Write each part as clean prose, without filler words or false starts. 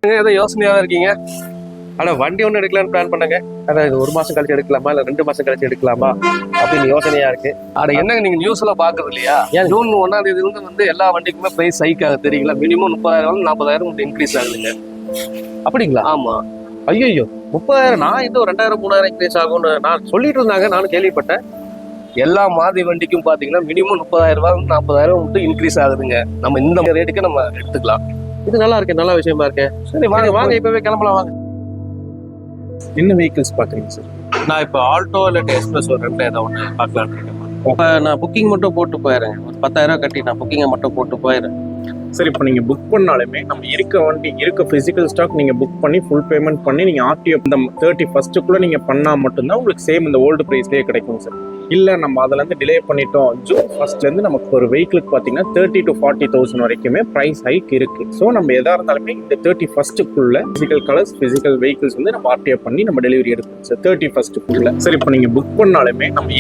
ஏதோ யோசனையாக இருக்கீங்க? ஆனால் வண்டி ஒன்று எடுக்கலான்னு பிளான் பண்ணாங்க. ஆனால் இது 1 மாதம் கழிச்சு எடுக்கலாமா இல்லை 2 மாதம் கழிச்சு எடுக்கலாமா அப்படின்னு யோசனையாக இருக்கு. ஆனால் என்னங்க நீங்கள் நியூஸ்ல பார்க்கறது இல்லையா? ஜூன் 1ஆம் தேதியிலிருந்து வந்து எல்லா வண்டிக்குமே ப்ரைஸ் ஹைக் ஆகுது தெரியுங்களா? மினிமம் 30,000 40,000 இன்க்ரீஸ் ஆகுதுங்க. அப்படிங்களா? ஆமாம். ஐயோ 30,000. நான் ஏதோ 2,000 3,000 இன்க்ரீஸ் ஆகும்னு நான் சொல்லிட்டு இருந்தாங்க, நானும் கேள்விப்பட்டேன். எல்லா மாதிரி வண்டிக்கும் பார்த்தீங்கன்னா மினிமம் 30,000 40,000 மட்டும் இன்க்ரீஸ் ஆகுதுங்க. நம்ம இந்த ரேட்டுக்கு நம்ம எடுத்துக்கலாம். இது நல்லா இருக்கு, நல்ல விஷயமா இருக்கு. சரி வாங்க வாங்க இப்பவே கிளம்பலாம் வாங்க. என்ன வெஹிக்கிள்ஸ் பாக்குறீங்க சார்? நான் இப்போ ஆல்டோ இல்லாட்டி எக்ஸ்பிரஸ் ஒரு ரெண்டு ஏதாவது ஒன்று பார்க்கலான்னு இருக்கேன். இப்போ நான் புக்கிங் மட்டும் போட்டு போயிடுறேன். ஒரு 10,000 கட்டி நான் புக்கிங்கை மட்டும் போட்டு போயிடுறேன். சார் இப்போ நீங்கள் புக் பண்ணாலுமே நம்ம இருக்க ஃபிசிக்கல் ஸ்டாக் நீங்கள் புக் பண்ணி ஃபுல் பேமெண்ட் பண்ணி நீங்கள் ஆர்டிஓ இந்த 31st நீங்கள் பண்ணால் மட்டும்தான் உங்களுக்கு சேம் இந்த ஓல்டு ப்ரைஸ்லேயே கிடைக்கும் சார். இல்லை நம்ம அதிலேருந்து டிலே பண்ணிட்டோம். ஜூன் 1 நமக்கு ஒரு வெஹிக்கிளுக்கு பார்த்தீங்கன்னா 30,000 to 40,000 வரைக்குமே ப்ரைஸ் ஹைக் இருக்குது. ஸோ நம்ம எதாக இருந்தாலுமே இந்த 31st physical colours physical vehicles வந்து நம்ம ஆர்டிஓ பண்ணி நம்ம டெலிவரி எடுக்கணும் சார் 31st. சார் இப்போ நீங்கள் புக் பண்ணாலுமே நம்ம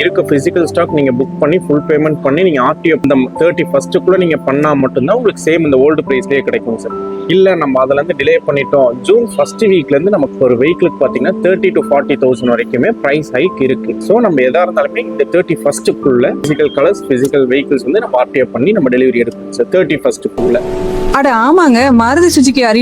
இருக்க ஃபிசிக்கல் ஸ்டாக் நீங்கள் புக் பண்ணி ஃபுல் பேமெண்ட் பண்ணி நீங்கள் ஆர்டிஓ இந்த 31st நீங்கள் பண்ணால் மட்டும்தான் உங்களுக்கு சேம் இந்த ஓல்டு ப்ரைஸ்லேயே கிடைக்கும் சார். இல்லை நம்ம அதிலேருந்து டிலே பண்ணிட்டோம். ஜூன் 1 வீக்லேருந்து நமக்கு ஒரு வெஹிக்கிளுக்கு பார்த்தீங்கன்னா 30,000 to 40,000 வரைக்குமே ப்ரைஸ் ஹைக் இருக்குது. ஸோ நம்ம எதாக இருந்தாலுமே இந்த 31st physical colours physical vehicles வந்து நம்ம ஆர்டிஓ பண்ணி நம்ம டெலிவரி எடுக்கணும் சார் 31st. அட ஆமாங்க, மாருதி சுஜுகி அரினா